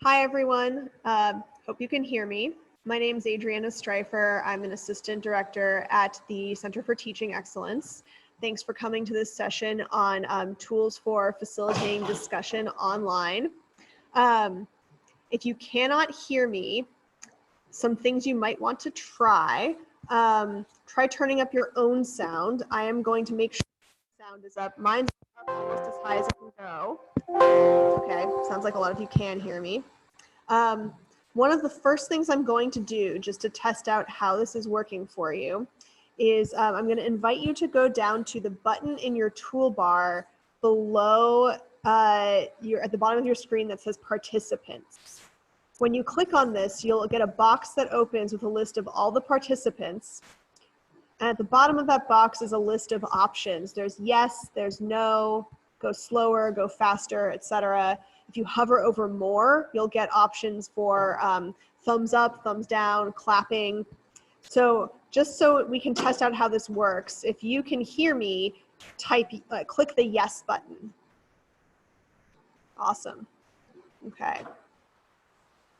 Hi, everyone. Hope you can hear me. My name is Adriana Streifer. I'm an assistant director at the Center for Teaching Excellence. Thanks for coming to this session on tools for facilitating discussion online. If you cannot hear me, some things you might want to try. Try turning up your own sound. I am going to make sure the sound is up. Mine's up almost as high as it can go. Okay, sounds like a lot of you can hear me. One of the first things I'm going to do just to test out how this is working for you is I'm going to invite you to go down to the button in your toolbar below at the bottom of your screen that says participants. When you click on this, you'll get a box that opens with a list of all the participants. And at the bottom of that box is a list of options. There's yes, there's no, go slower, go faster, etc. If you hover over more, you'll get options for thumbs up, thumbs down, clapping. So just so we can test out how this works, if you can hear me, click the yes button. Awesome. Okay.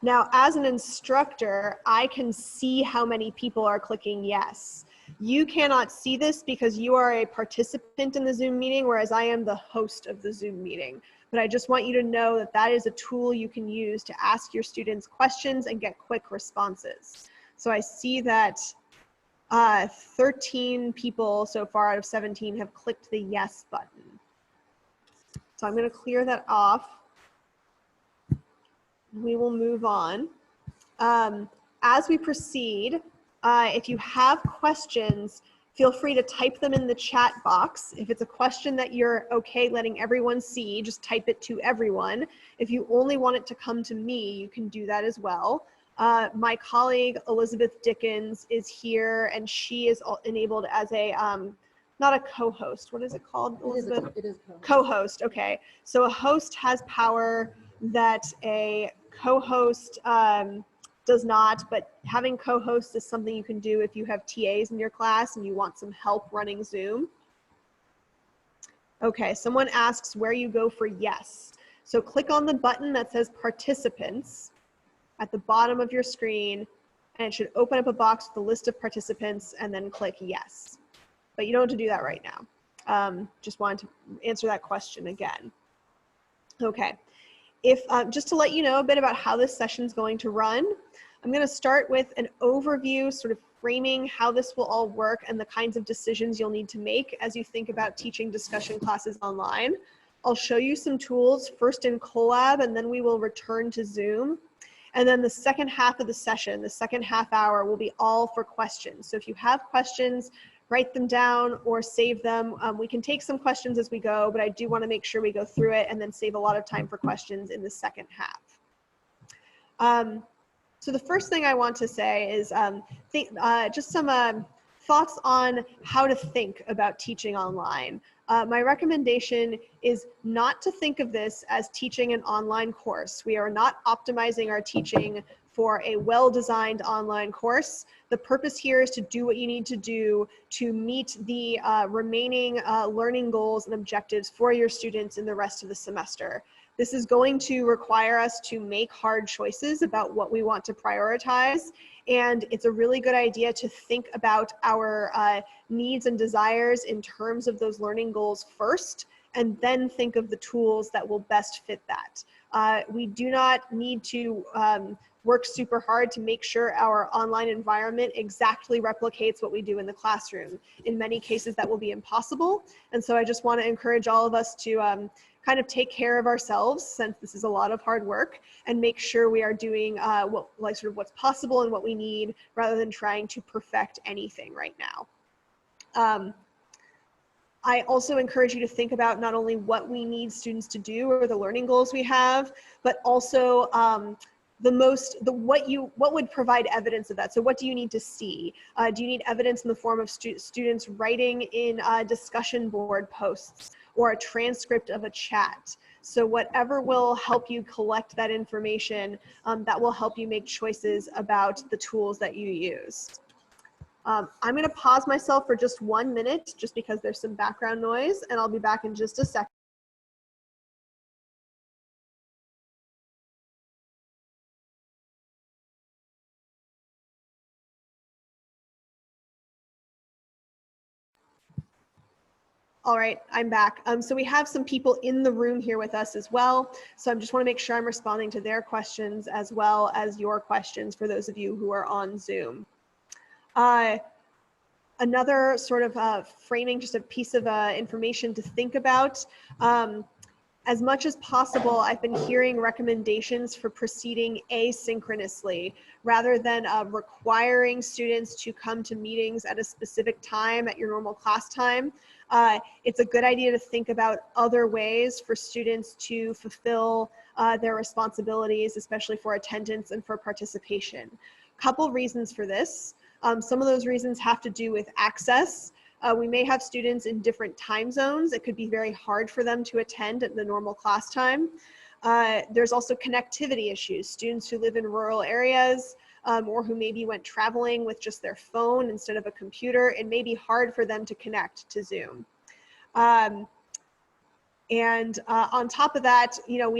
Now, as an instructor, I can see how many people are clicking yes. You cannot see this because you are a participant in the Zoom meeting, whereas I am the host of the Zoom meeting. But I just want you to know that that is a tool you can use to ask your students questions and get quick responses. So I see that 13 people so far out of 17 have clicked the yes button. So I'm going to clear that off. We will move on. As we proceed, if you have questions, feel free to type them in the chat box. If it's a question that you're okay letting everyone see, just type it to everyone. If you only want it to come to me, you can do that as well. My colleague, Elizabeth Dickens, is here, and she is enabled as a, not a co-host. What is it called, Elizabeth? It is co-host. Okay, so a host has power that a co-host does not, but having co-host is something you can do if you have TAs in your class and you want some help running Zoom. Okay, someone asks where you go for yes. So click on the button that says participants at the bottom of your screen, and it should open up a box with a list of participants, and then click yes. But you don't have to do that right now. Just wanted to answer that question again. Okay. If just to let you know a bit about how this session is going to run, I'm going to start with an overview, sort of framing how this will all work and the kinds of decisions you'll need to make as you think about teaching discussion classes online. I'll show you some tools, first in Colab, and then we will return to Zoom. And then the second half of the session, the second half hour, will be all for questions. So if you have questions, write them down or save them. We can take some questions as we go, but I do want to make sure we go through it and then save a lot of time for questions in the second half. So the first thing I want to say is just some thoughts on how to think about teaching online. My recommendation is not to think of this as teaching an online course. We are not optimizing our teaching for a well-designed online course. The purpose here is to do what you need to do to meet the remaining learning goals and objectives for your students in the rest of the semester. This is going to require us to make hard choices about what we want to prioritize, and it's a really good idea to think about our needs and desires in terms of those learning goals first, and then think of the tools that will best fit that. We do not need to work super hard to make sure our online environment exactly replicates what we do in the classroom. In many cases, that will be impossible. And so I just want to encourage all of us to kind of take care of ourselves, since this is a lot of hard work, and make sure we are doing what's possible and what we need, rather than trying to perfect anything right now. I also encourage you to think about not only what we need students to do or the learning goals we have, but also what would provide evidence of that. So what do you need to see? Do you need evidence in the form of students writing in discussion board posts or a transcript of a chat? So whatever will help you collect that information, that will help you make choices about the tools that you use. I'm going to pause myself for just 1 minute, just because there's some background noise, and I'll be back in just a second. All right, I'm back. So we have some people in the room here with us as well. So I just want to make sure I'm responding to their questions as well as your questions for those of you who are on Zoom. Another sort of framing, just a piece of information to think about. As much as possible, I've been hearing recommendations for proceeding asynchronously rather than requiring students to come to meetings at a specific time at your normal class time. It's a good idea to think about other ways for students to fulfill their responsibilities, especially for attendance and for participation. Couple reasons for this. Some of those reasons have to do with access. We may have students in different time zones. It could be very hard for them to attend at the normal class time. There's also connectivity issues. Students who live in rural areas or who maybe went traveling with just their phone instead of a computer, it may be hard for them to connect to Zoom. On top of that, you know,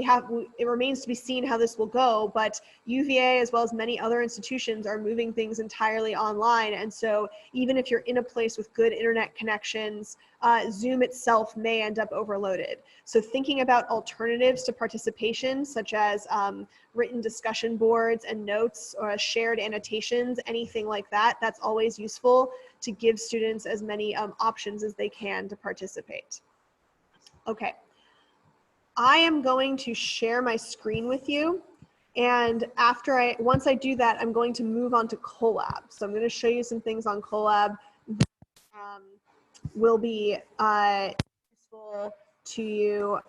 it remains to be seen how this will go, but UVA as well as many other institutions are moving things entirely online. And so even if you're in a place with good internet connections, Zoom itself may end up overloaded. So thinking about alternatives to participation, such as written discussion boards and notes or shared annotations, anything like that, that's always useful to give students as many options as they can to participate. Okay, I am going to share my screen with you. And once I do that, I'm going to move on to Colab. So I'm going to show you some things on Colab that will be useful to you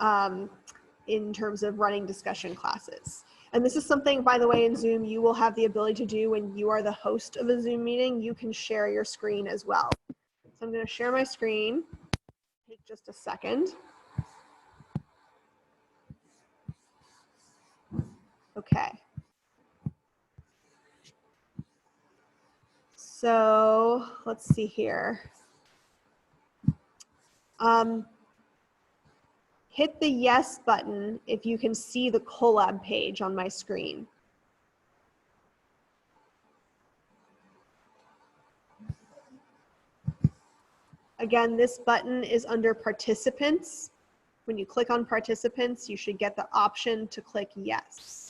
in terms of running discussion classes. And this is something, by the way, in Zoom, you will have the ability to do when you are the host of a Zoom meeting. You can share your screen as well. So I'm going to share my screen. Take just a second. Okay. So let's see here. Hit the yes button if you can see the Colab page on my screen. Again, this button is under participants. When you click on participants, you should get the option to click yes.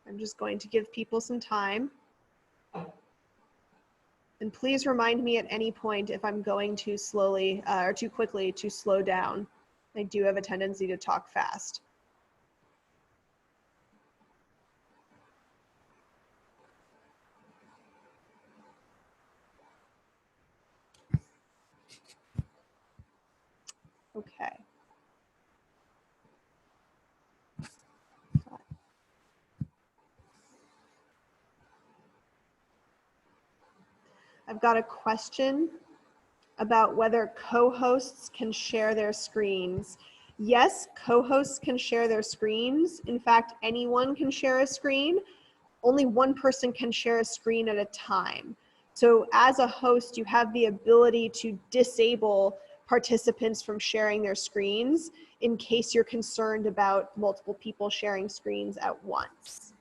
I'm just going to give people some time. And please remind me at any point if I'm going too slowly or too quickly to slow down. I do have a tendency to talk fast. Okay. I've got a question about whether co-hosts can share their screens. Yes, co-hosts can share their screens. In fact, anyone can share a screen. Only one person can share a screen at a time. So as a host, you have the ability to disable participants from sharing their screens in case you're concerned about multiple people sharing screens at once.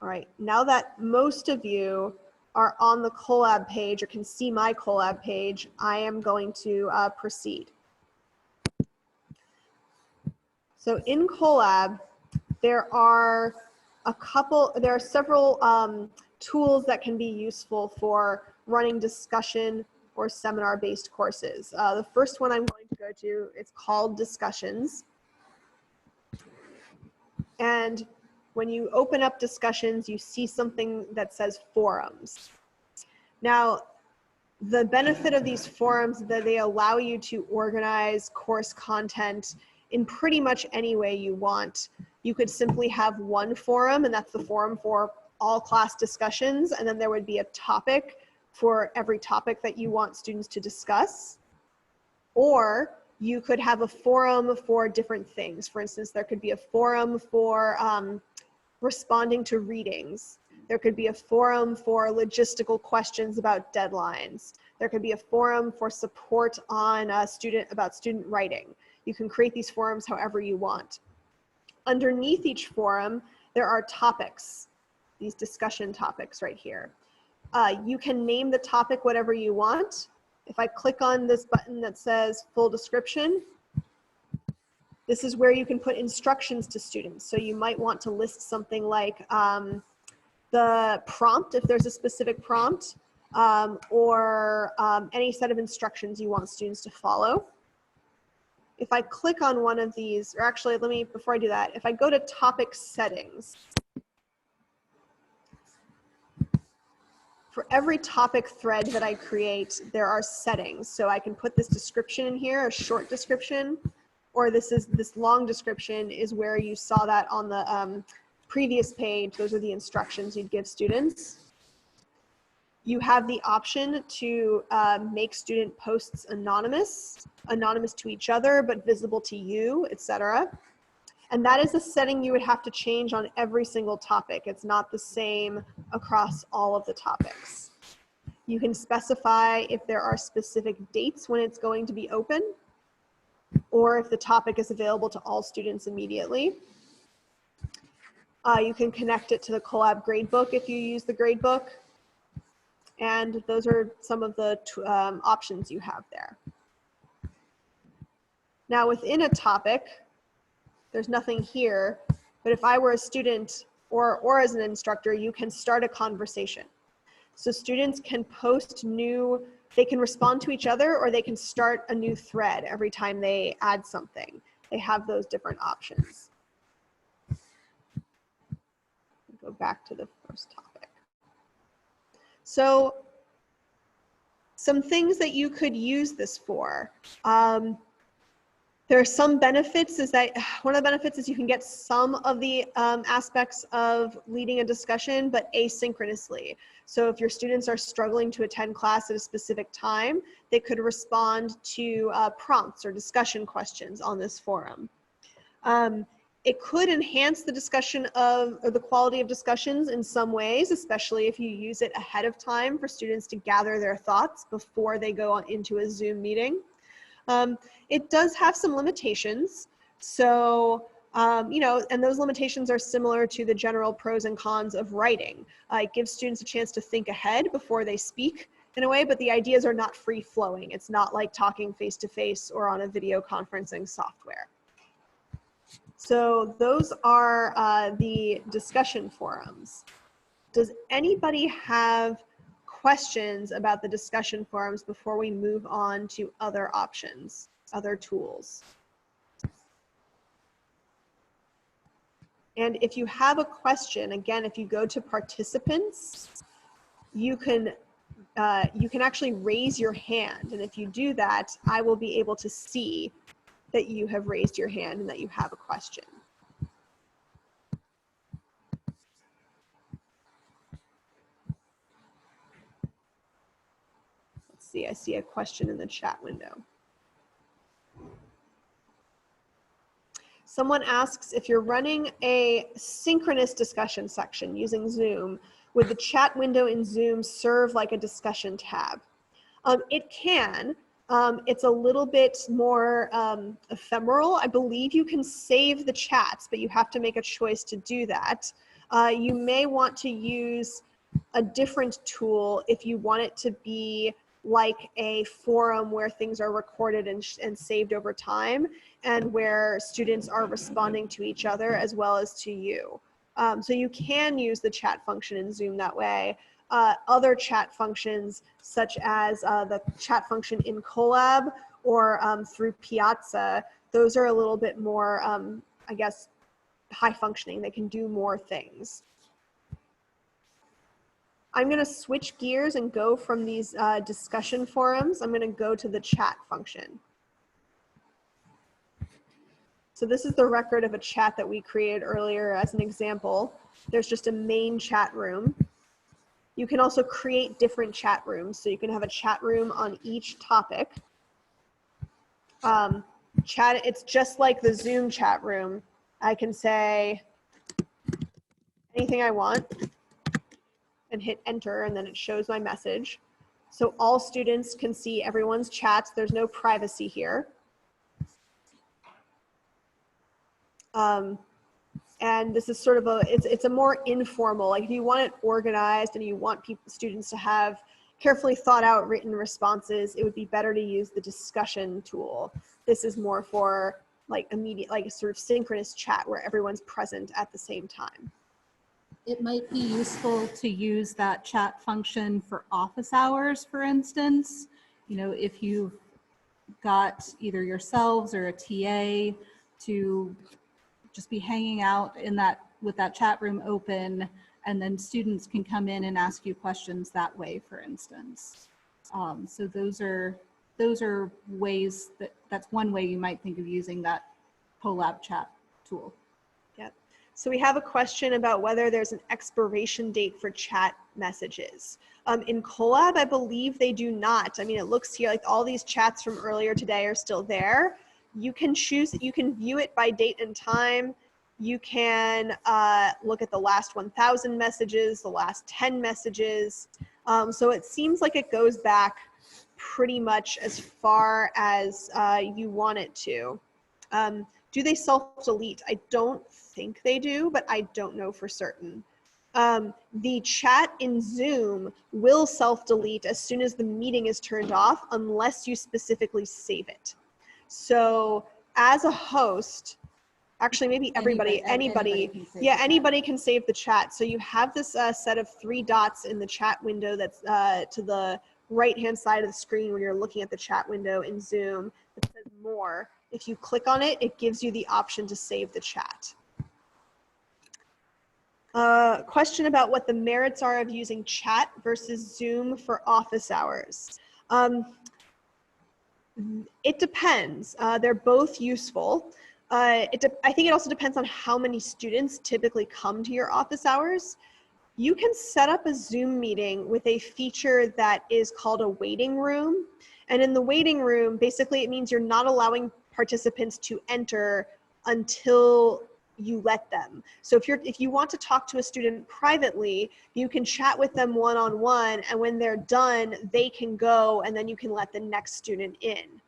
All right, now that most of you are on the Colab page or can see my Colab page, I am going to proceed. So in Colab, there are several tools that can be useful for running discussion or seminar-based courses. The first one I'm going to go to is called Discussions. And when you open up Discussions, you see something that says Forums. Now, the benefit of these forums is that they allow you to organize course content in pretty much any way you want. You could simply have one forum, and that's the forum for all class discussions, and then there would be a topic for every topic that you want students to discuss. Or you could have a forum for different things. For instance, there could be a forum for responding to readings. There could be a forum for logistical questions about deadlines. There could be a forum for support on about student writing. You can create these forums however you want. Underneath each forum, there are topics, these discussion topics right here. You can name the topic whatever you want. If I click on this button that says full description, this is where you can put instructions to students. So you might want to list something like the prompt, if there's a specific prompt, or any set of instructions you want students to follow. If I click on one of these, or actually, before I do that, if I go to topic settings, for every topic thread that I create, there are settings. So I can put this description in here, a short description, or this long description is where you saw that on the previous page. Those are the instructions you'd give students. You have the option to make student posts anonymous to each other, but visible to you, etc. And that is a setting you would have to change on every single topic. It's not the same across all of the topics. You can specify if there are specific dates when it's going to be open, or if the topic is available to all students immediately. You can connect it to the Collab gradebook if you use the gradebook. And those are some of the options you have there. Now within a topic, there's nothing here, but if I were a student or as an instructor, you can start a conversation. So students can post they can respond to each other, or they can start a new thread every time they add something. They have those different options. Go back to the first topic. So some things that you could use this for. There are some benefits, one of the benefits is you can get some of the aspects of leading a discussion, but asynchronously. So if your students are struggling to attend class at a specific time, they could respond to prompts or discussion questions on this forum. It could enhance the discussion or the quality of discussions in some ways, especially if you use it ahead of time for students to gather their thoughts before they go into a Zoom meeting. It does have some limitations. So, and those limitations are similar to the general pros and cons of writing. It gives students a chance to think ahead before they speak in a way, but the ideas are not free flowing. It's not like talking face to face or on a video conferencing software. So those are the discussion forums. Does anybody have questions about the discussion forums before we move on to other options, other tools? And if you have a question, again, if you go to participants, you can actually raise your hand. And if you do that, I will be able to see that you have raised your hand and that you have a question. Let's see, I see a question in the chat window. Someone asks, if you're running a synchronous discussion section using Zoom, would the chat window in Zoom serve like a discussion tab? It can. It's a little bit more ephemeral. I believe you can save the chats, but you have to make a choice to do that. You may want to use a different tool if you want it to be like a forum where things are recorded and saved over time, and where students are responding to each other as well as to you. So you can use the chat function in Zoom that way. Other chat functions, such as the chat function in Collab or through Piazza, those are a little bit more, I guess, high functioning. They can do more things. I'm going to switch gears and go from these discussion forums. I'm going to go to the chat function. So this is the record of a chat that we created earlier as an example. There's just a main chat room. You can also create different chat rooms. So you can have a chat room on each topic. It's just like the Zoom chat room. I can say anything I want. and hit enter, and then it shows my message. So all students can see everyone's chats. There's no privacy here. And this is sort of it's a more informal, like if you want it organized and you want students to have carefully thought out written responses, it would be better to use the discussion tool. This is more for like immediate, like a sort of synchronous chat where everyone's present at the same time. It might be useful to use that chat function for office hours, for instance. You know, if you've got either yourselves or a TA to just be hanging out in that with that chat room open, and then students can come in and ask you questions that way, for instance. So those are ways that's one way you might think of using that Colab chat tool. Yep. So we have a question about whether there's an expiration date for chat messages. In Colab, I believe they do not. I mean, it looks here like all these chats from earlier today are still there. You can choose, you can view it by date and time. You can look at the last 1,000 messages, the last 10 messages. So it seems like it goes back pretty much as far as you want it to. Do they self-delete? I don't think they do, but I don't know for certain. The chat in Zoom will self-delete as soon as the meeting is turned off, unless you specifically save it. So as a host, actually maybe anybody can save the chat. So you have this set of 3 dots in the chat window that's to the right-hand side of the screen when you're looking at the chat window in Zoom that says more. If you click on it, it gives you the option to save the chat. Question about what the merits are of using chat versus Zoom for office hours. It depends. They're both useful. I think it also depends on how many students typically come to your office hours. You can set up a Zoom meeting with a feature that is called a waiting room. And in the waiting room, basically it means you're not allowing participants to enter until you let them. So if you want to talk to a student privately, you can chat with them one-on-one, and when they're done, they can go, and then you can let the next student in.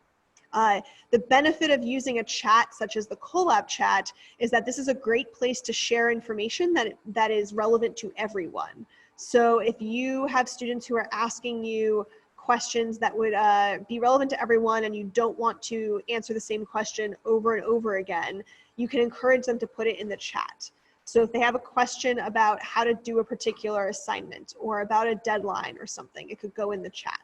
The benefit of using a chat such as the Colab chat is that this is a great place to share information that is relevant to everyone. So if you have students who are asking you questions that would be relevant to everyone and you don't want to answer the same question over and over again, you can encourage them to put it in the chat. So if they have a question about how to do a particular assignment or about a deadline or something, it could go in the chat.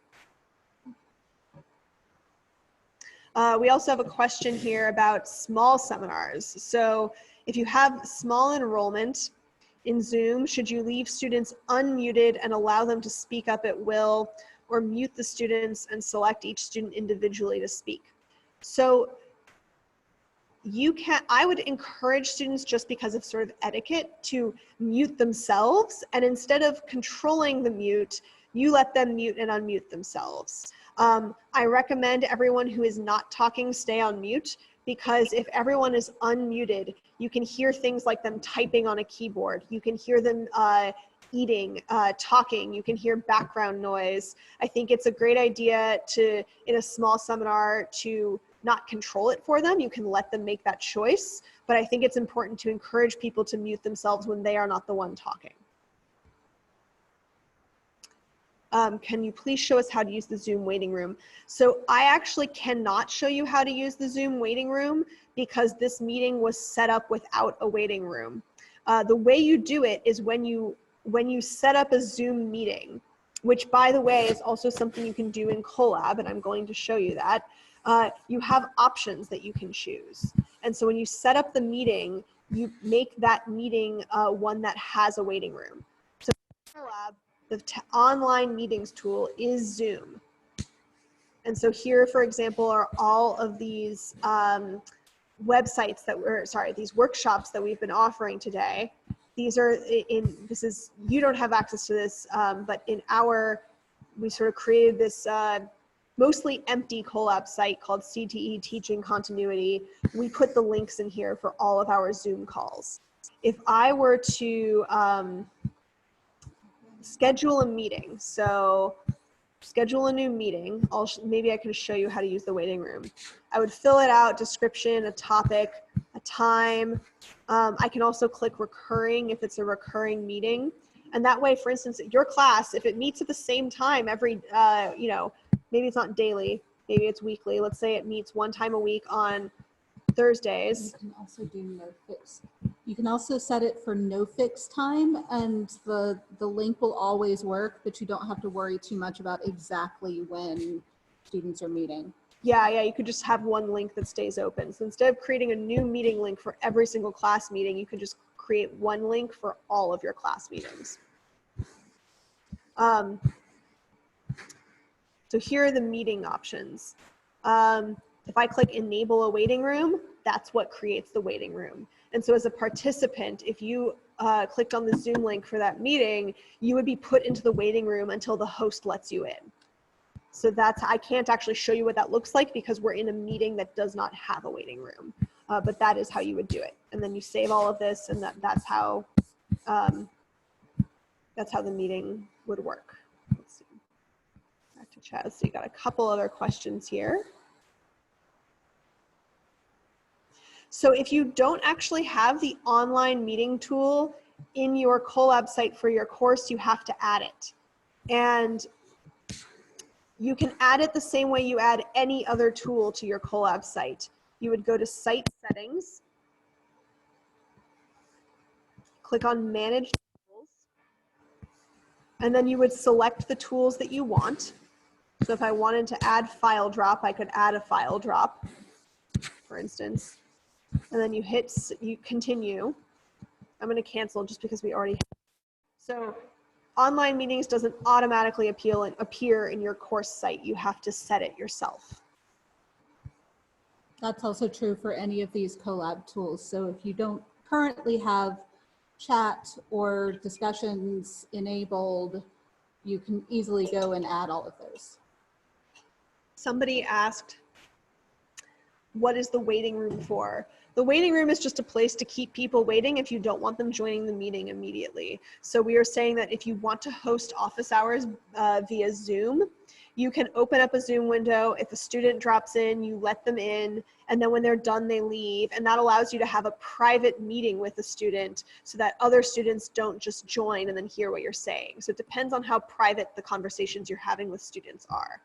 We also have a question here about small seminars. So if you have small enrollment in Zoom, should you leave students unmuted and allow them to speak up at will, or mute the students and select each student individually to speak? So I would encourage students, just because of sort of etiquette, to mute themselves, and instead of controlling the mute, you let them mute and unmute themselves. I recommend everyone who is not talking stay on mute, because if everyone is unmuted, you can hear things like them typing on a keyboard. You can hear them eating, talking. You can hear background noise. I think it's a great idea to, in a small seminar, to not control it for them. You can let them make that choice, but I think it's important to encourage people to mute themselves when they are not the one talking. Can you please show us how to use the Zoom waiting room? So I actually cannot show you how to use the Zoom waiting room because this meeting was set up without a waiting room. The way you do it is when you set up a Zoom meeting, which by the way is also something you can do in Colab, and I'm going to show you that. You have options that you can choose. And so when you set up the meeting, you make that meeting one that has a waiting room. So in Colab, the online meetings tool is Zoom. And so here, for example, are all of these websites that these workshops that we've been offering today. These are you don't have access to this, but we sort of created this mostly empty Colab site called CTE Teaching Continuity. We put the links in here for all of our Zoom calls. If I were to schedule a meeting. So schedule a new meeting. Maybe I could show you how to use the waiting room. I would fill it out, description, a topic, a time. I can also click recurring if it's a recurring meeting. And that way, for instance, your class, if it meets at the same time every, you know, maybe it's not daily, maybe it's weekly. Let's say it meets one time a week on Thursdays. You can also do no fix. You can also set it for no fixed time, and the link will always work, but you don't have to worry too much about exactly when students are meeting. Yeah, you could just have one link that stays open. So instead of creating a new meeting link for every single class meeting, you could just create one link for all of your class meetings. So here are the meeting options. If I click enable a waiting room, that's what creates the waiting room. And so as a participant, if you clicked on the Zoom link for that meeting, you would be put into the waiting room until the host lets you in. So I can't actually show you what that looks like because we're in a meeting that does not have a waiting room, but that is how you would do it. And then you save all of this, and that's how the meeting would work. Let's see. Back to chat. Let's see, got a couple other questions here. So if you don't actually have the online meeting tool in your Colab site for your course, you have to add it. And you can add it the same way you add any other tool to your Colab site. You would go to Site Settings, click on Manage Tools, and then you would select the tools that you want. So if I wanted to add file drop, I could add a file drop, for instance. And then you continue. I'm going to cancel just because we already have. So online meetings doesn't automatically appear in your course site. You have to set it yourself. That's also true for any of these Colab tools. So if you don't currently have chat or discussions enabled, you can easily go and add all of those. Somebody asked, what is the waiting room for? The waiting room is just a place to keep people waiting if you don't want them joining the meeting immediately. So we are saying that if you want to host office hours via Zoom, you can open up a Zoom window. If a student drops in, you let them in, and then when they're done, they leave. And that allows you to have a private meeting with the student so that other students don't just join and then hear what you're saying. So it depends on how private the conversations you're having with students are.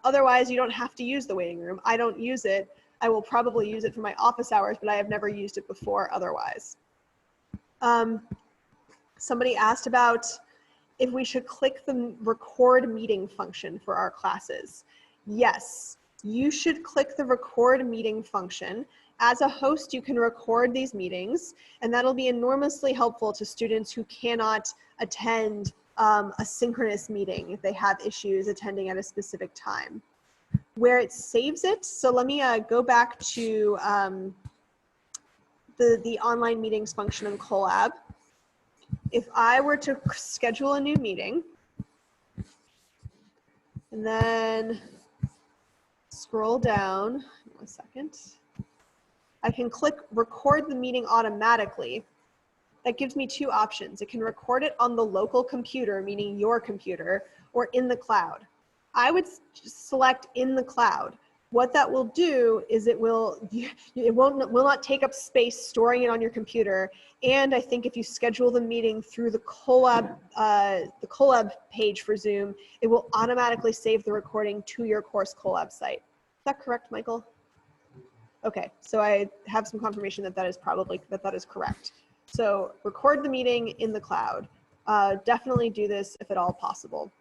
Otherwise, you don't have to use the waiting room. I don't use it. I will probably use it for my office hours, but I have never used it before otherwise. Somebody asked about if we should click the record meeting function for our classes. Yes, you should click the record meeting function. As a host, you can record these meetings, and that'll be enormously helpful to students who cannot attend a synchronous meeting if they have issues attending at a specific time. Where it saves it, so let me go back to the online meetings function in Colab. If I were to schedule a new meeting, and then scroll down, 1 second, I can click record the meeting automatically. That gives me two options. It can record it on the local computer, meaning your computer, or in the cloud. I would select in the cloud. What that will do is it will not take up space storing it on your computer. And I think if you schedule the meeting through the Colab page for Zoom, it will automatically save the recording to your course Colab site. Is that correct, Michael? Okay, so I have some confirmation that that is correct. So record the meeting in the cloud. Definitely do this if at all possible.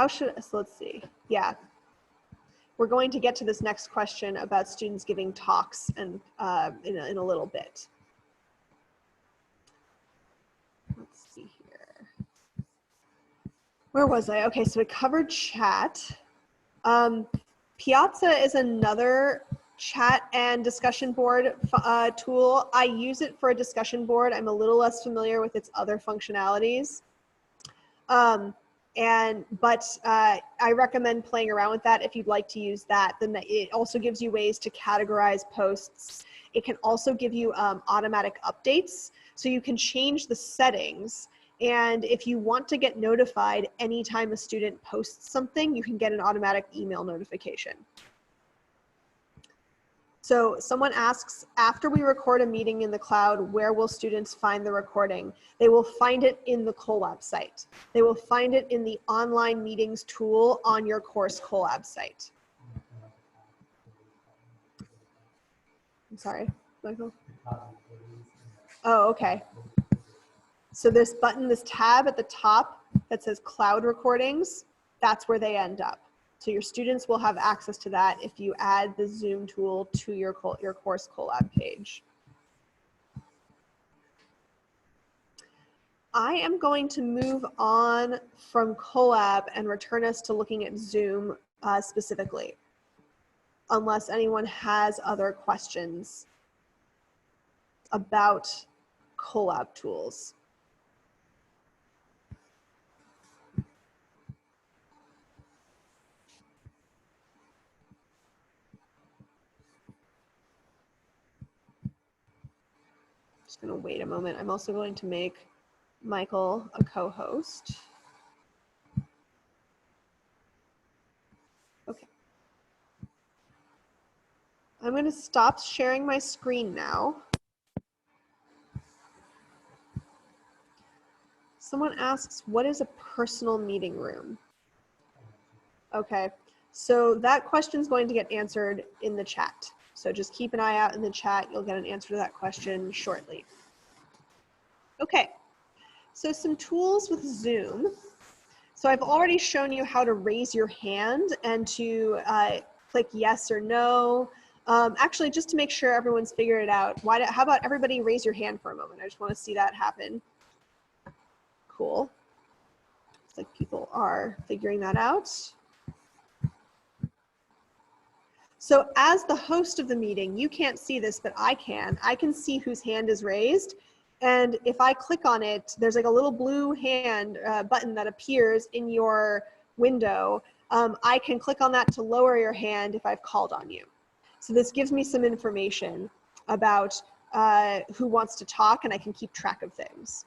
So let's see. Yeah, we're going to get to this next question about students giving talks and in a little bit. Let's see here. Where was I? Okay, so we covered chat. Piazza is another chat and discussion board tool. I use it for a discussion board. I'm a little less familiar with its other functionalities. But I recommend playing around with that if you'd like to use that. Then it also gives you ways to categorize posts. It can also give you automatic updates, so you can change the settings. And if you want to get notified anytime a student posts something, you can get an automatic email notification. So someone asks, after we record a meeting in the cloud, where will students find the recording? They will find it in the Colab site. They will find it in the online meetings tool on your course Colab site. I'm sorry, Michael. Oh, okay. So this button, this tab at the top that says cloud recordings, that's where they end up. So your students will have access to that if you add the Zoom tool to your course Colab page. I am going to move on from Colab and return us to looking at Zoom specifically, unless anyone has other questions about Colab tools. Just going to wait a moment. I'm also going to make Michael a co-host. Okay. I'm going to stop sharing my screen now. Someone asks, what is a personal meeting room? Okay, so that question is going to get answered in the chat. So just keep an eye out in the chat. You'll get an answer to that question shortly. Okay, so some tools with Zoom. So I've already shown you how to raise your hand and to click yes or no. Actually, just to make sure everyone's figured it out, how about everybody raise your hand for a moment? I just want to see that happen. Cool. Looks like people are figuring that out. So as the host of the meeting, you can't see this, but I can. I can see whose hand is raised. And if I click on it, there's like a little blue hand button that appears in your window. I can click on that to lower your hand if I've called on you. So this gives me some information about who wants to talk, and I can keep track of things.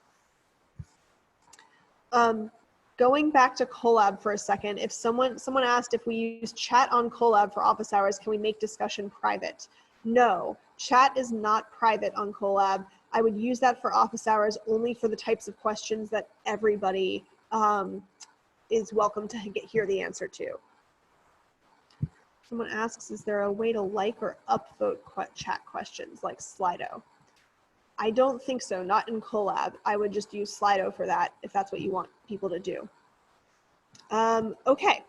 Going back to Colab for a second, if someone asked if we use chat on Colab for office hours, can we make discussion private? No, chat is not private on Colab. I would use that for office hours only for the types of questions that everybody is welcome to hear the answer to. Someone asks, is there a way to like or upvote chat questions like Slido? I don't think so, not in Colab. I would just use Slido for that if that's what you want people to do. Okay.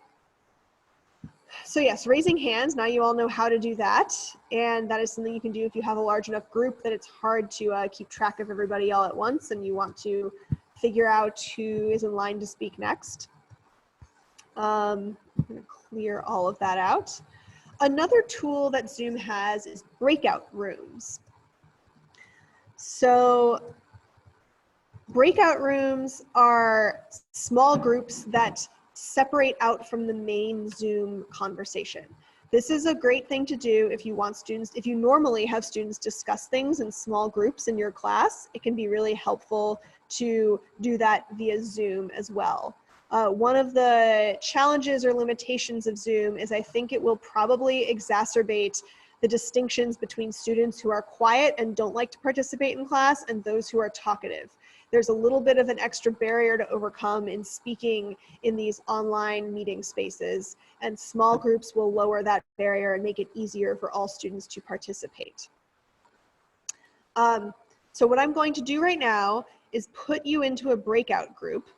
So yes, raising hands, now you all know how to do that. And that is something you can do if you have a large enough group that it's hard to keep track of everybody all at once and you want to figure out who is in line to speak next. I'm gonna clear all of that out. Another tool that Zoom has is breakout rooms. So breakout rooms are small groups that separate out from the main Zoom conversation. This is a great thing to do if you want students, if you normally have students discuss things in small groups in your class, it can be really helpful to do that via Zoom as well. One of the challenges or limitations of Zoom is I think it will probably exacerbate the distinctions between students who are quiet and don't like to participate in class and those who are talkative. There's a little bit of an extra barrier to overcome in speaking in these online meeting spaces, and small groups will lower that barrier and make it easier for all students to participate. So what I'm going to do right now is put you into a breakout group.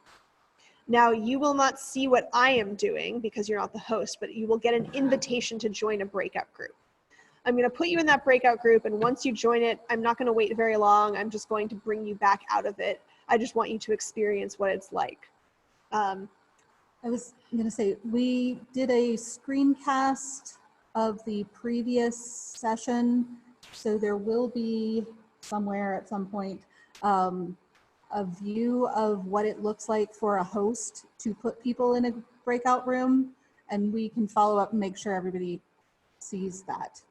Now you will not see what I am doing because you're not the host, but you will get an invitation to join a breakout group. I'm going to put you in that breakout group, and once you join it, I'm not going to wait very long. I'm just going to bring you back out of it. I just want you to experience what it's like. I was going to say, we did a screencast of the previous session, so there will be somewhere at some point a a view of what it looks like for a host to put people in a breakout room, and we can follow up and make sure everybody sees that.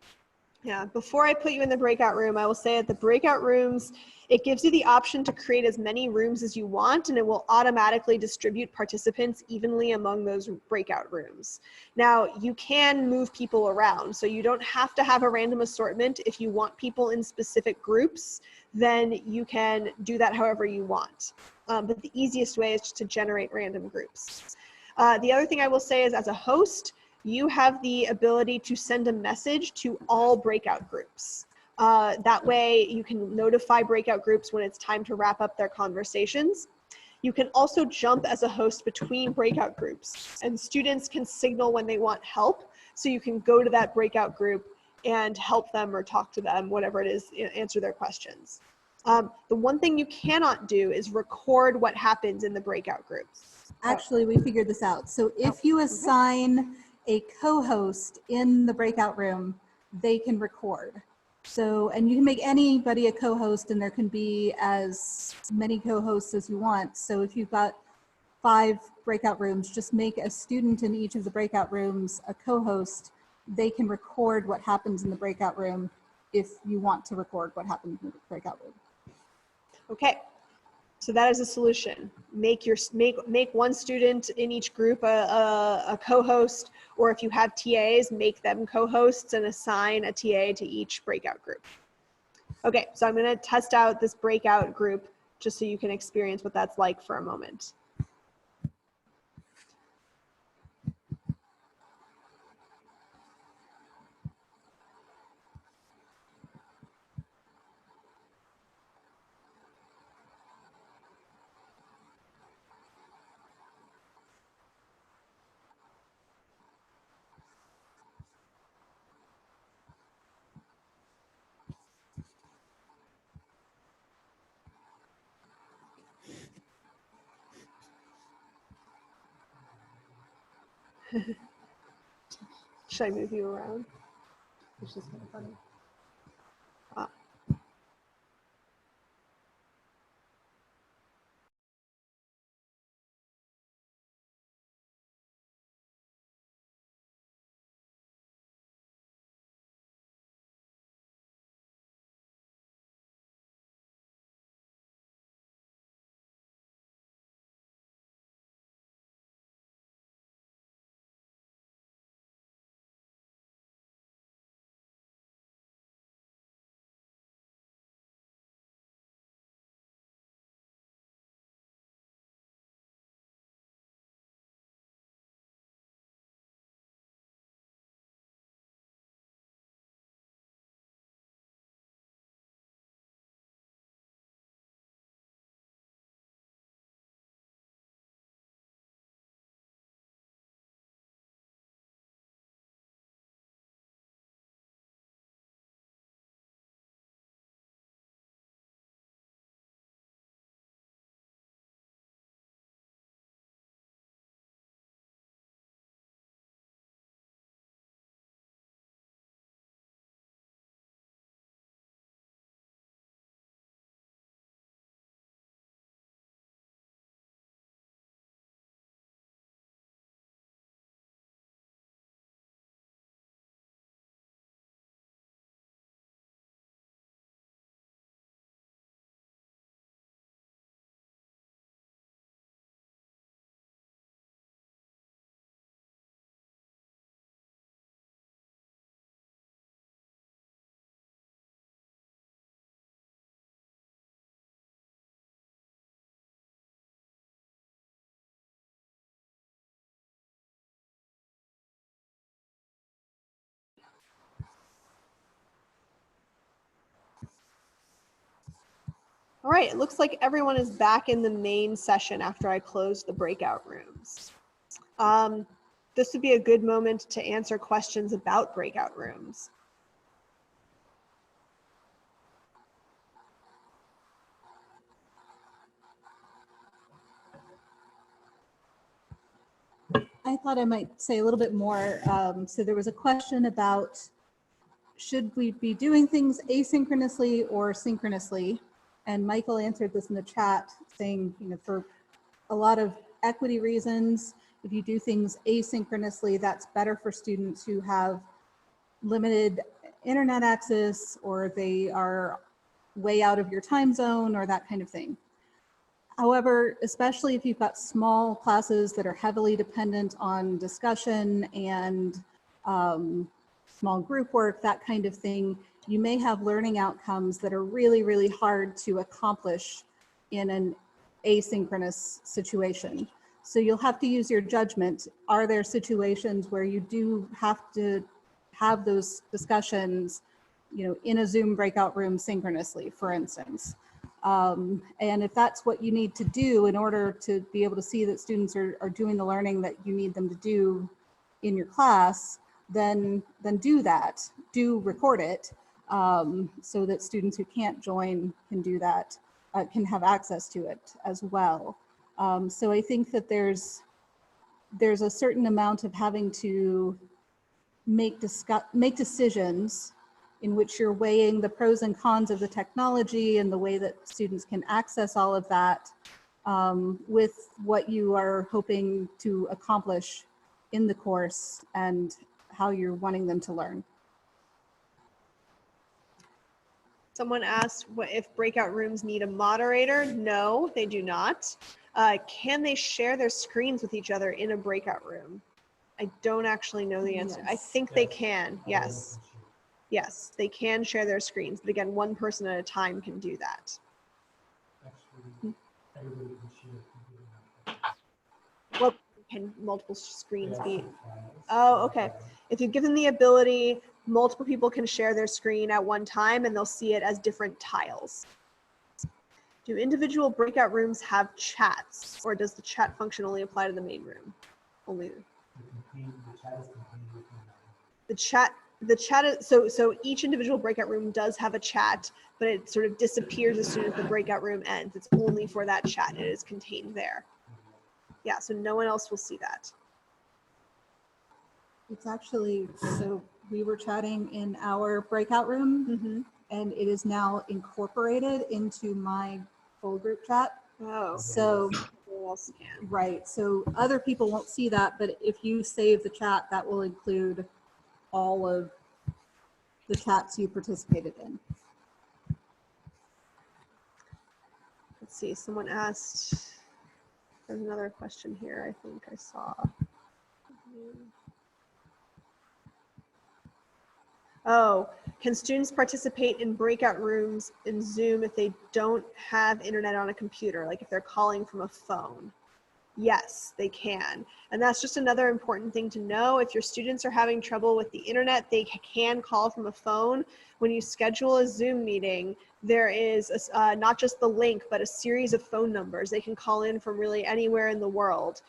Yeah, before I put you in the breakout room, I will say at the breakout rooms, it gives you the option to create as many rooms as you want, and it will automatically distribute participants evenly among those breakout rooms. Now, you can move people around, so you don't have to have a random assortment. If you want people in specific groups, then you can do that however you want. But the easiest way is just to generate random groups. The other thing I will say is, as a host, you have the ability to send a message to all breakout groups. That way you can notify breakout groups when it's time to wrap up their conversations. You can also jump as a host between breakout groups, and students can signal when they want help. So you can go to that breakout group and help them or talk to them, whatever it is, answer their questions. The one thing you cannot do is record what happens in the breakout groups. Actually, we figured this out. So if you assign a co-host in the breakout room, they can record. So, and you can make anybody a co-host, and there can be as many co-hosts as you want. So if you've got 5 breakout rooms, just make a student in each of the breakout rooms a co-host. They can record what happens in the breakout room if you want to record what happens in the breakout room. Okay. So that is a solution. Make one student in each group a co-host, or if you have TAs, make them co-hosts and assign a TA to each breakout group. Okay, so I'm going to test out this breakout group just so you can experience what that's like for a moment. Should I move you around? It's just kind of funny. All right, it looks like everyone is back in the main session after I closed the breakout rooms. This would be a good moment to answer questions about breakout rooms. I thought I might say a little bit more. So there was a question about, should we be doing things asynchronously or synchronously? And Michael answered this in the chat. saying, you know, for a lot of equity reasons, if you do things asynchronously, that's better for students who have limited internet access, or they are way out of your time zone, or that kind of thing. However, especially if you've got small classes that are heavily dependent on discussion and small group work, that kind of thing, you may have learning outcomes that are really, really hard to accomplish in an asynchronous situation. So you'll have to use your judgment. Are there situations where you do have to have those discussions, you know, in a Zoom breakout room synchronously, for instance? And if that's what you need to do in order to be able to see that students are doing the learning that you need them to do in your class, then do that. Do record it, so that students who can't join can do that, can have access to it as well. So I think that there's a certain amount of having to make decisions in which you're weighing the pros and cons of the technology and the way that students can access all of that, with what you are hoping to accomplish in the course and how you're wanting them to learn. Someone asked what if breakout rooms need a moderator. No, they do not. Can they share their screens with each other in a breakout room? I don't actually know the answer. Yes. I think they can. Yes. Yes, they can share their screens, but again, one person at a time can do that. What can multiple screens be? Oh, okay. If you give them the ability, multiple people can share their screen at one time and they'll see it as different tiles. Do individual breakout rooms have chats, or does the chat function only apply to the main room? Only the chat is, so each individual breakout room does have a chat, but it sort of disappears as soon as the breakout room ends. It's only for that chat. It is contained there. Yeah, so no one else will see that. It's actually, so we were chatting in our breakout room, and it is now incorporated into my full group chat. Oh, so who else can? Right, so other people won't see that, but if you save the chat, that will include all of the chats you participated in. Let's see, someone asked, there's another question here I think I saw. Oh, can students participate in breakout rooms in Zoom if they don't have internet on a computer, like if they're calling from a phone? Yes, they can. And that's just another important thing to know. If your students are having trouble with the internet, they can call from a phone. When you schedule a Zoom meeting, there is not just the link, but a series of phone numbers. They can call in from really anywhere in the world.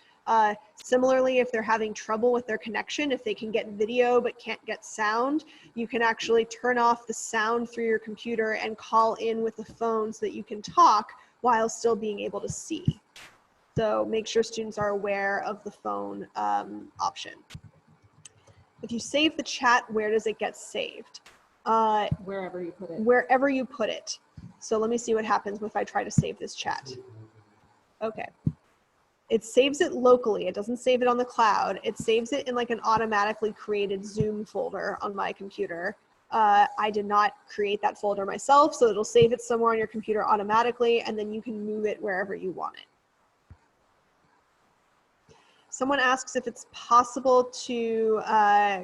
Similarly, if they're having trouble with their connection, if they can get video but can't get sound, you can actually turn off the sound through your computer and call in with the phone so that you can talk while still being able to see. So make sure students are aware of the phone option. If you save the chat, where does it get saved? Wherever you put it. Wherever you put it. So let me see what happens if I try to save this chat. Okay. It saves it locally. It doesn't save it on the cloud. It saves it in like an automatically created Zoom folder on my computer. I did not create that folder myself, so it'll save it somewhere on your computer automatically, and then you can move it wherever you want it. Someone asks if it's possible to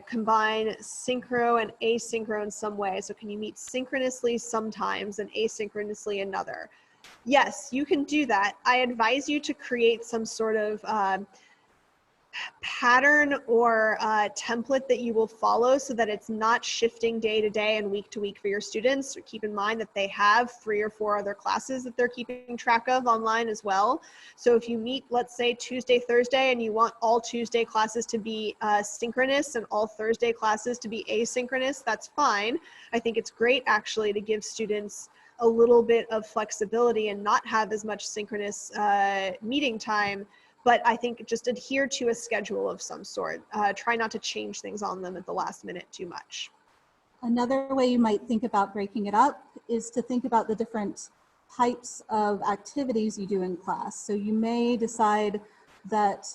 combine synchro and asynchro in some way. So can you meet synchronously sometimes and asynchronously another? Yes, you can do that. I advise you to create some sort of pattern or template that you will follow so that it's not shifting day to day and week to week for your students. Keep in mind that they have 3 or 4 other classes that they're keeping track of online as well. So if you meet, let's say Tuesday, Thursday, and you want all Tuesday classes to be synchronous and all Thursday classes to be asynchronous, that's fine. I think it's great actually to give students a little bit of flexibility and not have as much synchronous meeting time. But I think just adhere to a schedule of some sort. Try not to change things on them at the last minute too much. Another way you might think about breaking it up is to think about the different types of activities you do in class. So you may decide that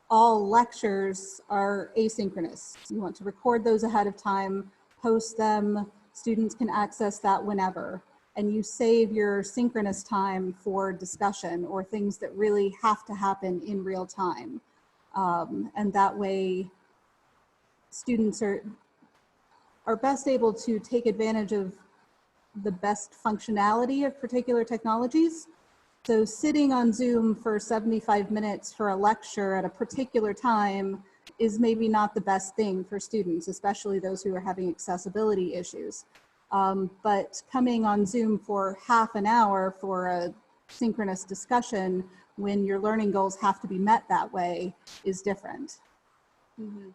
all lectures are asynchronous. You want to record those ahead of time, post them, students can access that whenever, and you save your synchronous time for discussion or things that really have to happen in real time. And that way students are best able to take advantage of the best functionality of particular technologies. So sitting on Zoom for 75 minutes for a lecture at a particular time is maybe not the best thing for students, especially those who are having accessibility issues. But coming on Zoom for half an hour for a synchronous discussion when your learning goals have to be met that way is different. Mm-hmm.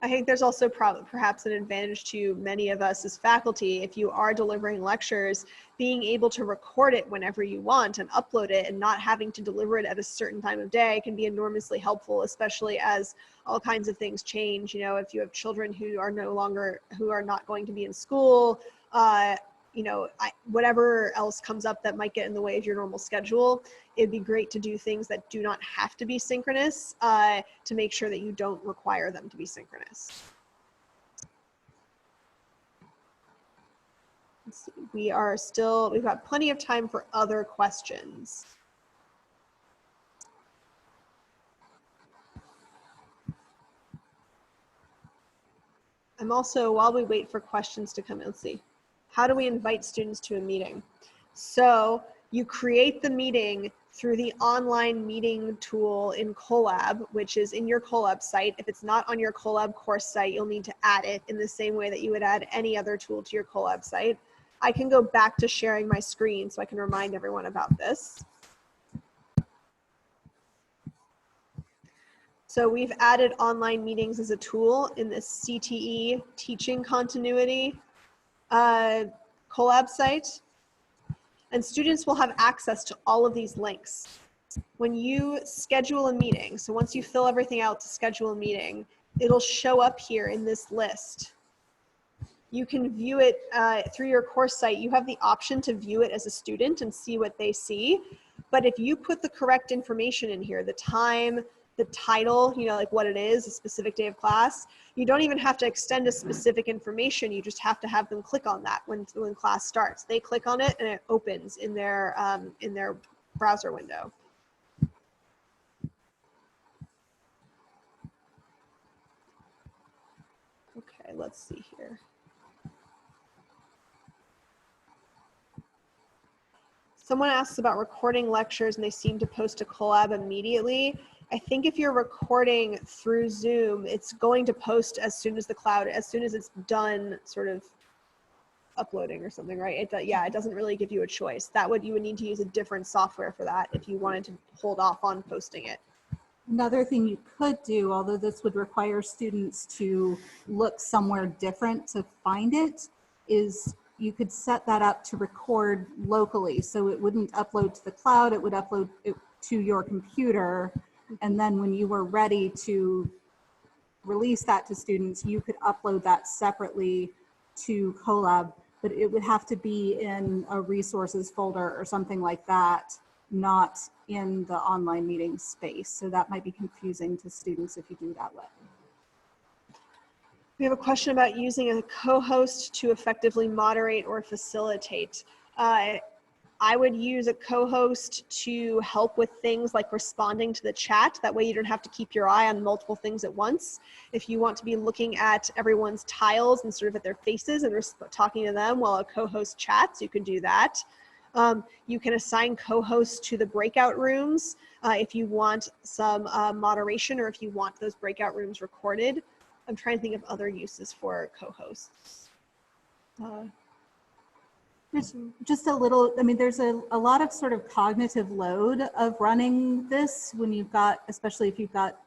I think there's also perhaps an advantage to many of us as faculty, if you are delivering lectures, being able to record it whenever you want and upload it, and not having to deliver it at a certain time of day can be enormously helpful, especially as all kinds of things change. You know, if you have children who are not going to be in school, you know, whatever else comes up that might get in the way of your normal schedule, it'd be great to do things that do not have to be synchronous to make sure that you don't require them to be synchronous. Let's see. We've got plenty of time for other questions. I'm also, while we wait for questions to come in, let's see. How do we invite students to a meeting? So you create the meeting through the online meeting tool in Colab, which is in your Colab site. If it's not on your Colab course site, you'll need to add it in the same way that you would add any other tool to your Colab site. I can go back to sharing my screen so I can remind everyone about this. So we've added online meetings as a tool in this CTE teaching continuity Colab site. And students will have access to all of these links. When you schedule a meeting, so once you fill everything out to schedule a meeting, it'll show up here in this list. You can view it through your course site. You have the option to view it as a student and see what they see. But if you put the correct information in here, the time, the title, you know, like what it is, a specific day of class, you don't even have to extend a specific information. You just have to have them click on that when class starts. They click on it and it opens in their browser window. Okay, let's see here. Someone asks about recording lectures and they seem to post to Colab immediately. I think if you're recording through Zoom, it's going to post as soon as it's done sort of uploading or something, right? Yeah, it doesn't really give you a choice. You would need to use a different software for that if you wanted to hold off on posting it. Another thing you could do, although this would require students to look somewhere different to find it, is you could set that up to record locally. So it wouldn't upload to the cloud, it would upload it to your computer. And then when you were ready to release that to students, you could upload that separately to Colab, but it would have to be in a resources folder or something like that, not in the online meeting space. So that might be confusing to students if you do that way. We have a question about using a co-host to effectively moderate or facilitate. I would use a co-host to help with things like responding to the chat. That way you don't have to keep your eye on multiple things at once. If you want to be looking at everyone's tiles and sort of at their faces and talking to them while a co-host chats, you could do that. You can assign co-hosts to the breakout rooms if you want some moderation or if you want those breakout rooms recorded. I'm trying to think of other uses for co-hosts. There's just a little, I mean, there's a lot of sort of cognitive load of running this when you've got, especially if you've got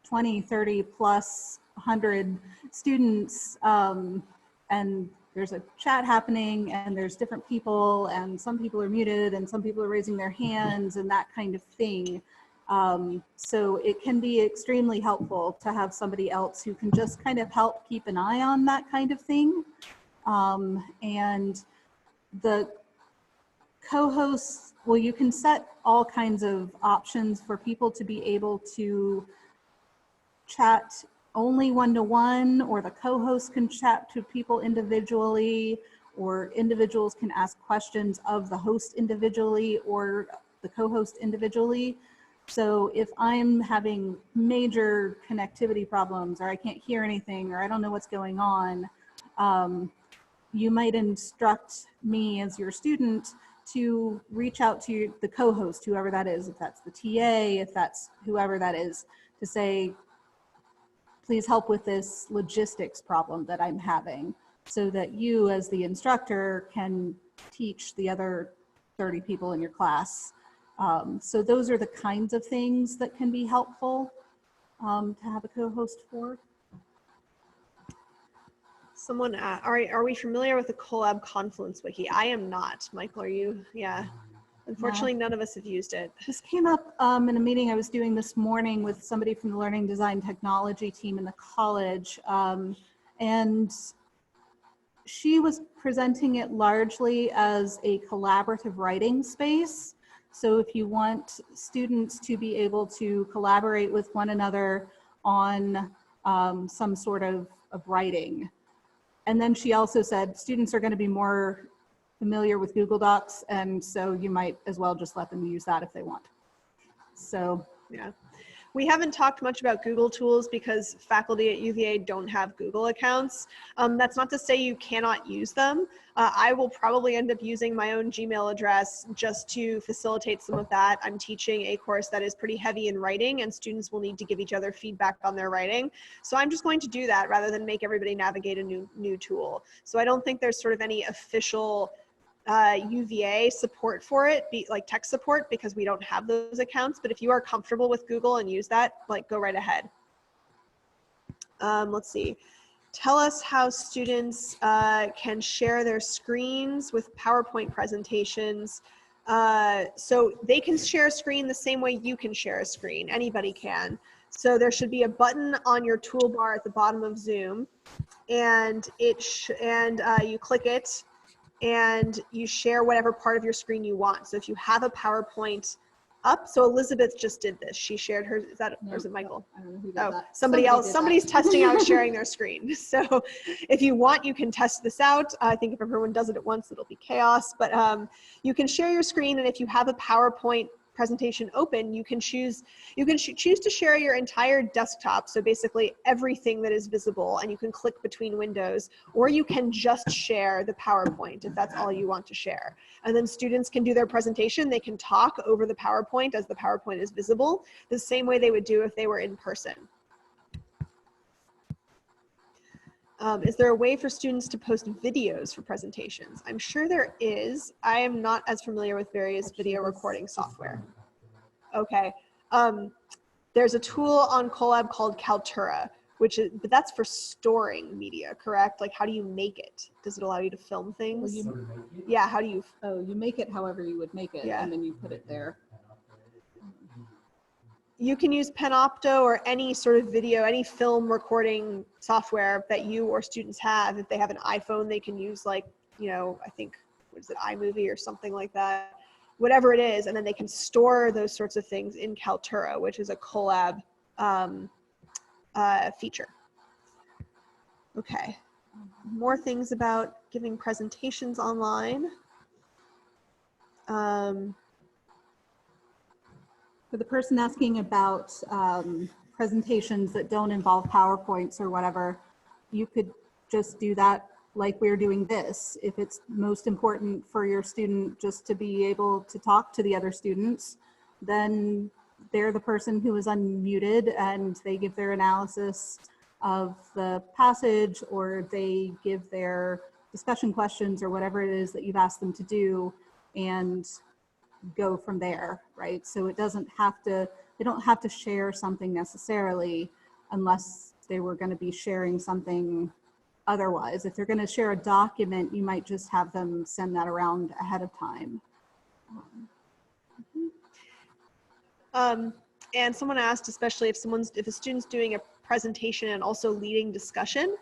20, 30 plus 100 students, and there's a chat happening and there's different people and some people are muted and some people are raising their hands and that kind of thing. So it can be extremely helpful to have somebody else who can just kind of help keep an eye on that kind of thing. And co-hosts, well, you can set all kinds of options for people to be able to chat only one-to-one, or the co-host can chat to people individually, or individuals can ask questions of the host individually or the co-host individually. So if I'm having major connectivity problems, or I can't hear anything, or I don't know what's going on, you might instruct me as your student to reach out to the co-host, whoever that is, if that's the TA, if that's whoever that is, to say, please help with this logistics problem that I'm having, so that you as the instructor can teach the other 30 people in your class. So those are the kinds of things that can be helpful to have a co-host for. Someone, are we familiar with the Colab Confluence Wiki? I am not. Michael, are you? Yeah. Unfortunately, none of us have used it. This came up in a meeting I was doing this morning with somebody from the Learning Design Technology team in the college. And she was presenting it largely as a collaborative writing space. So if you want students to be able to collaborate with one another on some sort of writing. And then she also said students are going to be more familiar with Google Docs, and so you might as well just let them use that if they want. So yeah, we haven't talked much about Google tools because faculty at UVA don't have Google accounts. That's not to say you cannot use them. I will probably end up using my own Gmail address just to facilitate some of that. I'm teaching a course that is pretty heavy in writing, and students will need to give each other feedback on their writing. So I'm just going to do that rather than make everybody navigate a new tool. So I don't think there's sort of any official UVA support for it, like tech support, because we don't have those accounts. But if you are comfortable with Google and use that, like, go right ahead. Let's see. Tell us how students can share their screens with PowerPoint presentations. So they can share a screen the same way you can share a screen. Anybody can. So there should be a button on your toolbar at the bottom of Zoom, and you click it, and you share whatever part of your screen you want. So if you have a PowerPoint up, so Elizabeth just did this. She shared her, is that, or is it Michael? I don't know who did that. Somebody else, somebody's testing out sharing their screen. So if you want, you can test this out. I think if everyone does it at once, it'll be chaos, but you can share your screen, and if you have a PowerPoint presentation open, you can choose to share your entire desktop, so basically everything that is visible, and you can click between windows, or you can just share the PowerPoint if that's all you want to share. And then students can do their presentation. They can talk over the PowerPoint as the PowerPoint is visible, the same way they would do if they were in person. Is there a way for students to post videos for presentations? I'm sure there is. I am not as familiar with various video recording software. Okay. There's a tool on Colab called Kaltura, but that's for storing media, correct? Like, how do you make it? Does it allow you to film things? Well, yeah, how do you? Oh, you make it however you would make it, yeah. And then you put it there. You can use Panopto or any sort of video, any film recording software that you or students have. If they have an iPhone, they can use, like, I think, what is it, iMovie or something like that, whatever it is. And then they can store those sorts of things in Kaltura, which is a Colab feature. Okay, more things about giving presentations online. For the person asking about presentations that don't involve PowerPoints or whatever, you could just do that like we're doing this. If it's most important for your student just to be able to talk to the other students, then they're the person who is unmuted and they give their analysis of the passage, or they give their discussion questions or whatever it is that you've asked them to do, and go from there, right? So it doesn't have to, they don't have to share something necessarily unless they were going to be sharing something otherwise. If they're going to share a document, you might just have them send that around ahead of time. And someone asked, especially if a student's doing a presentation and also leading discussion,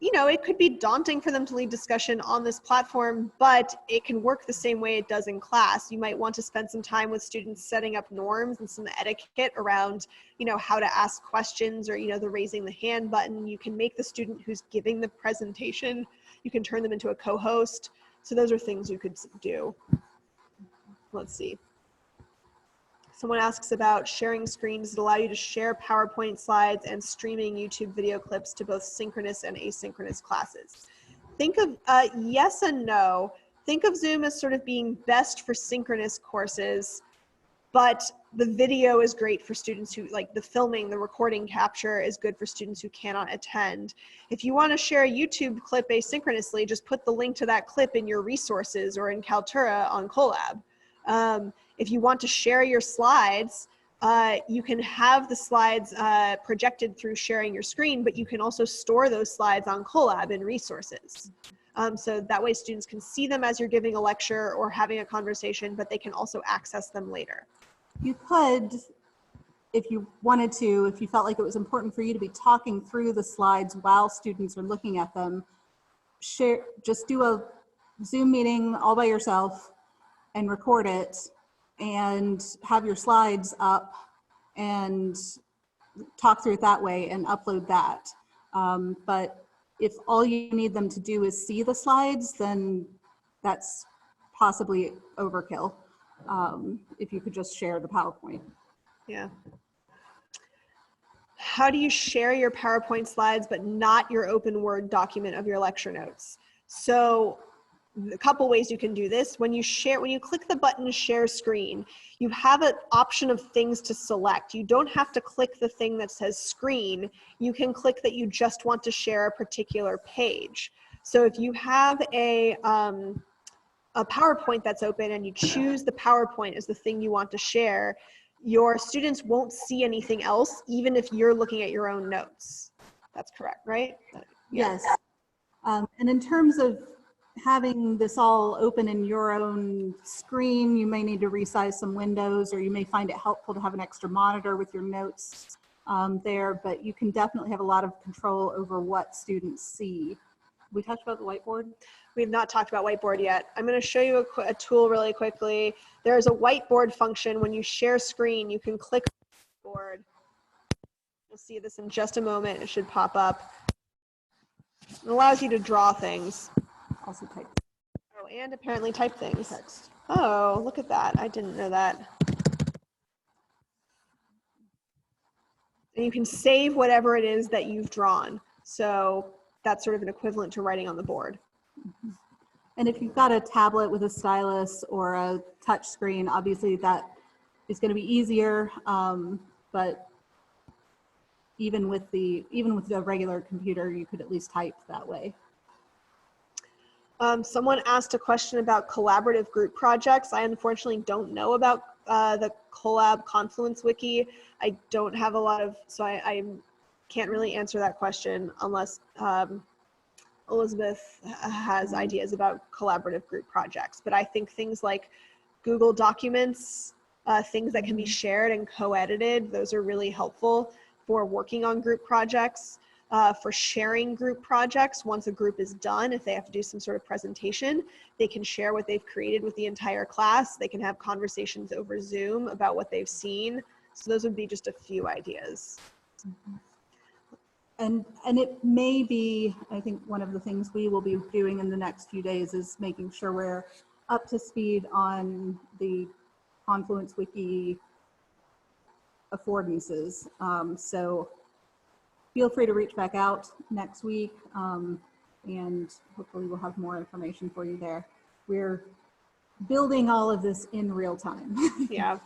you know, it could be daunting for them to lead discussion on this platform, but it can work the same way it does in class. You might want to spend some time with students setting up norms and some etiquette around, you know, how to ask questions, or, you know, the raising the hand button. You can make the student who's giving the presentation, you can turn them into a co-host. So those are things you could do. Let's see. Someone asks about sharing screens that allow you to share PowerPoint slides and streaming YouTube video clips to both synchronous and asynchronous classes. Think of yes and no. Think of Zoom as sort of being best for synchronous courses, but the video is great for students who, like the filming, the recording capture is good for students who cannot attend. If you want to share a YouTube clip asynchronously, just put the link to that clip in your resources or in Kaltura on Colab. If you want to share your slides, you can have the slides projected through sharing your screen, but you can also store those slides on Colab in resources. So that way students can see them as you're giving a lecture or having a conversation, but they can also access them later. You could, if you wanted to, if you felt like it was important for you to be talking through the slides while students are looking at them, just do a Zoom meeting all by yourself and record it and have your slides up and talk through it that way and upload that. But if all you need them to do is see the slides, then that's possibly overkill. If you could just share the PowerPoint. Yeah. How do you share your PowerPoint slides but not your open Word document of your lecture notes? So a couple ways you can do this. When you click the button share screen, you have an option of things to select. You don't have to click the thing that says screen. You can click that you just want to share a particular page. So if you have a PowerPoint that's open and you choose the PowerPoint as the thing you want to share, your students won't see anything else, even if you're looking at your own notes. That's correct, right? Yeah. Yes. And in terms of having this all open in your own screen, you may need to resize some windows, or you may find it helpful to have an extra monitor with your notes there, but you can definitely have a lot of control over what students see. We talked about the whiteboard. We've not talked about whiteboard yet. I'm going to show you a tool really quickly. There's a whiteboard function. When you share screen, you can click on the whiteboard. You'll see this in just a moment. It should pop up. It allows you to draw things. Also type. Oh, and apparently type things. Text. Oh, look at that. I didn't know that. And you can save whatever it is that you've drawn. So that's sort of an equivalent to writing on the board. Mm-hmm. And if you've got a tablet with a stylus or a touch screen, obviously that is going to be easier. But even with the regular computer, you could at least type that way. Someone asked a question about collaborative group projects. I unfortunately don't know about the Colab Confluence Wiki. I don't have a lot of, so I can't really answer that question unless Elizabeth has ideas about collaborative group projects. But I think things like Google Documents, things that can be shared and co-edited, those are really helpful for working on group projects. For sharing group projects, once a group is done, if they have to do some sort of presentation, they can share what they've created with the entire class. They can have conversations over Zoom about what they've seen. So those would be just a few ideas. Mm-hmm. And it may be, I think one of the things we will be doing in the next few days is making sure we're up to speed on the Confluence Wiki affordances. So feel free to reach back out next week, and hopefully we'll have more information for you there. We're building all of this in real time. Yeah.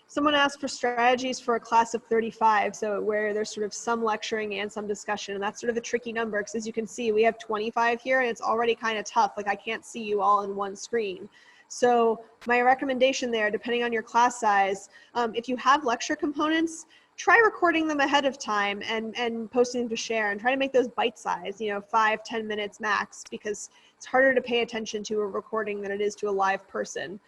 Someone asked for strategies for a class of 35, so where there's sort of some lecturing and some discussion, and that's sort of a tricky number, because as you can see, we have 25 here, and it's already kind of tough. Like, I can't see you all in one screen. So my recommendation there, depending on your class size, if you have lecture components, try recording them ahead of time and posting them to share, and try to make those bite-sized, 5-10 minutes max, because it's harder to pay attention to a recording than it is to a live person.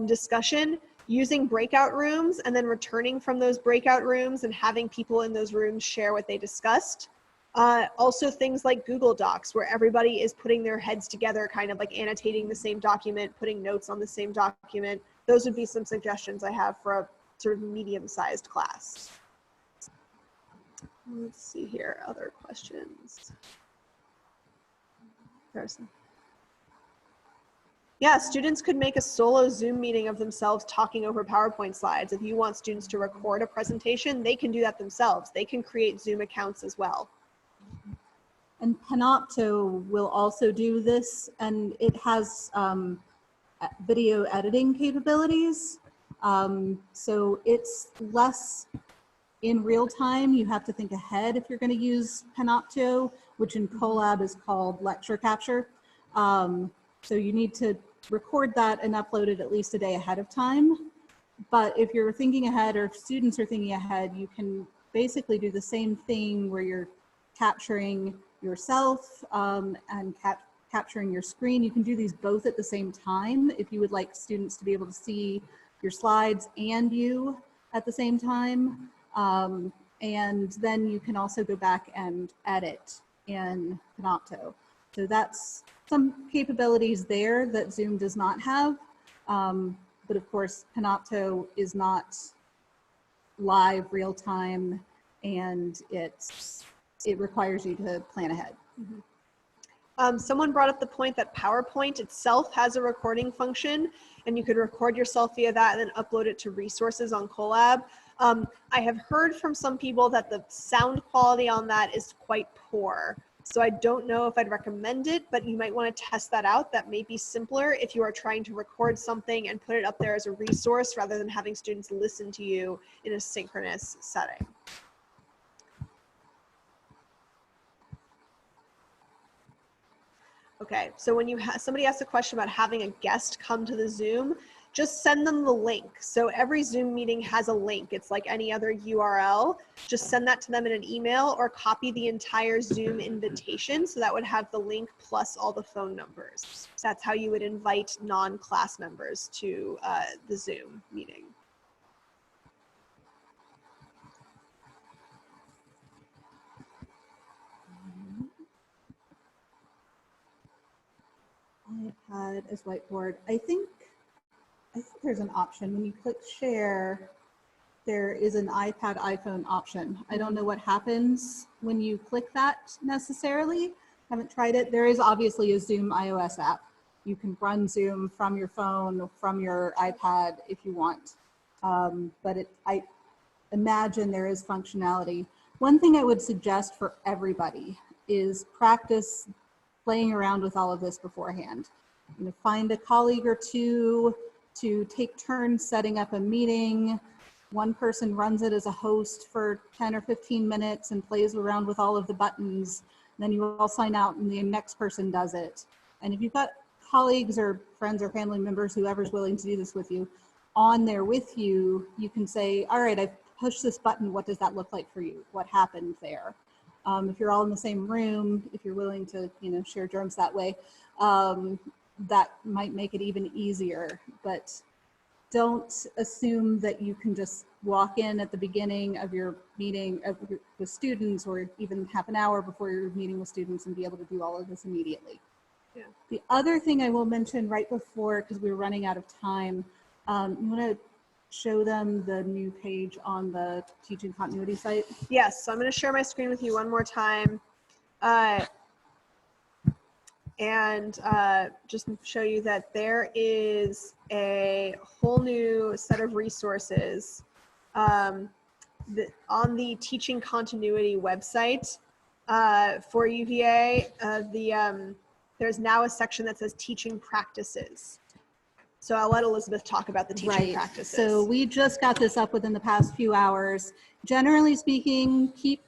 Discussion, using breakout rooms and then returning from those breakout rooms and having people in those rooms share what they discussed. Also things like Google Docs, where everybody is putting their heads together, kind of like annotating the same document, putting notes on the same document. Those would be some suggestions I have for a sort of medium-sized class. Let's see here, other questions. Yeah, students could make a solo Zoom meeting of themselves talking over PowerPoint slides. If you want students to record a presentation, they can do that themselves. They can create Zoom accounts as well. And Panopto will also do this, and it has video editing capabilities. So it's less in real time. You have to think ahead if you're going to use Panopto, which in Colab is called lecture capture. So you need to record that and upload it at least a day ahead of time. But if you're thinking ahead, or if students are thinking ahead, you can basically do the same thing where you're capturing yourself and capturing your screen. You can do these both at the same time if you would like students to be able to see your slides and you at the same time. And then you can also go back and edit in Panopto. So that's some capabilities there that Zoom does not have. But of course, Panopto is not live real time, and it requires you to plan ahead. Mm-hmm. Someone brought up the point that PowerPoint itself has a recording function, and you could record yourself via that and then upload it to resources on Colab. I have heard from some people that the sound quality on that is quite poor. So I don't know if I'd recommend it, but you might want to test that out. That may be simpler if you are trying to record something and put it up there as a resource rather than having students listen to you in a synchronous setting. Okay, so when you somebody asks a question about having a guest come to the Zoom, just send them the link. So every Zoom meeting has a link. It's like any other URL. Just send that to them in an email or copy the entire Zoom invitation. So that would have the link plus all the phone numbers. That's how you would invite non-class members to the Zoom meeting. iPad as whiteboard. I think there's an option when you click share. There is an iPad iPhone option. I don't know what happens when you click that necessarily. Haven't tried it. There is obviously a Zoom iOS app. You can run Zoom from your phone, from your iPad if you want. But I imagine there is functionality. One thing I would suggest for everybody is practice playing around with all of this beforehand. You know, find a colleague or two to take turns setting up a meeting. One person runs it as a host for 10 or 15 minutes and plays around with all of the buttons. Then you all sign out and the next person does it. And if you've got colleagues or friends or family members, whoever's willing to do this with you, on there with you, you can say, all right, I've pushed this button. What does that look like for you? What happened there? If you're all in the same room, if you're willing to, share germs that way, that might make it even easier. But don't assume that you can just walk in at the beginning of your meeting with students, or even half an hour before your meeting with students, and be able to do all of this immediately. Yeah. The other thing I will mention right before, because we're running out of time, you want to show them the new page on the teaching continuity site? Yes, so I'm going to share my screen with you one more time. And just show you that there is a whole new set of resources on the teaching continuity website for UVA. There's now a section that says teaching practices. So I'll let Elizabeth talk about the teaching practices. So we just got this up within the past few hours. Generally speaking, keep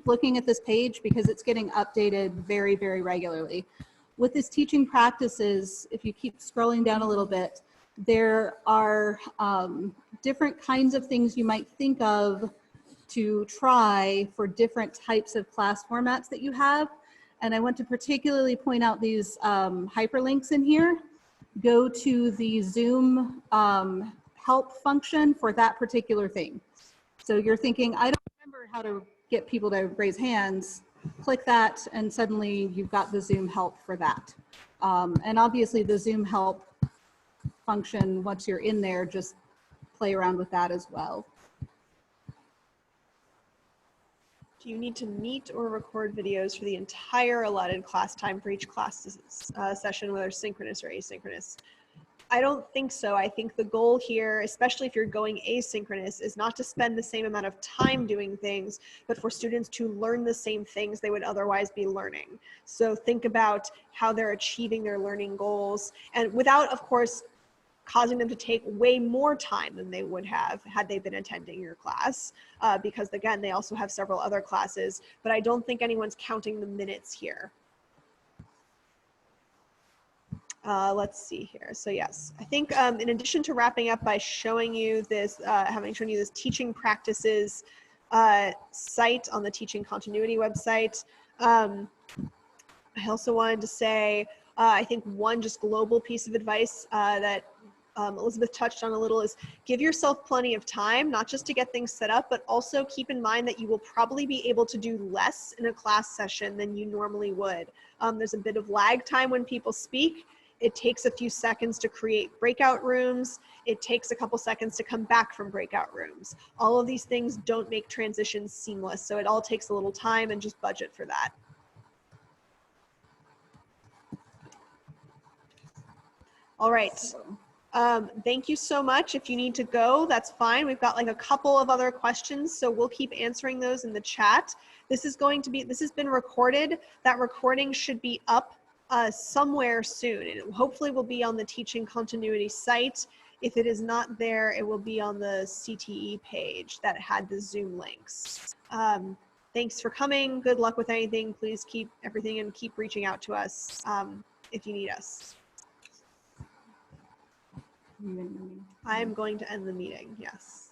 looking at this page because it's getting updated very, very regularly. With this teaching practices, if you keep scrolling down a little bit, there are different kinds of things you might think of to try for different types of class formats that you have. And I want to particularly point out these hyperlinks in here. Go to the Zoom help function for that particular thing. So you're thinking, I don't remember how to get people to raise hands. click that, and suddenly you've got the Zoom help for that. And obviously the Zoom help function, once you're in there, just play around with that as well. Do you need to meet or record videos for the entire allotted class time for each class session, whether synchronous or asynchronous? I don't think so. I think the goal here, especially if you're going asynchronous, is not to spend the same amount of time doing things, but for students to learn the same things they would otherwise be learning. So think about how they're achieving their learning goals, and without, of course, causing them to take way more time than they would have had they been attending your class, because again, they also have several other classes, but I don't think anyone's counting the minutes here. Let's see here. So yes, I think in addition to wrapping up by showing you this, having shown you this teaching practices site on the teaching continuity website, I also wanted to say, I think one just global piece of advice that Elizabeth touched on a little is give yourself plenty of time, not just to get things set up, but also keep in mind that you will probably be able to do less in a class session than you normally would. There's a bit of lag time when people speak. It takes a few seconds to create breakout rooms. It takes a couple seconds to come back from breakout rooms. All of these things don't make transitions seamless, so it all takes a little time, and just budget for that. All right. Thank you so much. If you need to go, that's fine. We've got like a couple of other questions, so we'll keep answering those in the chat. This has been recorded. That recording should be up somewhere soon, and it hopefully will be on the teaching continuity site. If it is not there, it will be on the CTE page that had the Zoom links. Thanks for coming. Good luck with anything. Please keep everything and keep reaching out to us if you need us. I'm going to end the meeting, yes.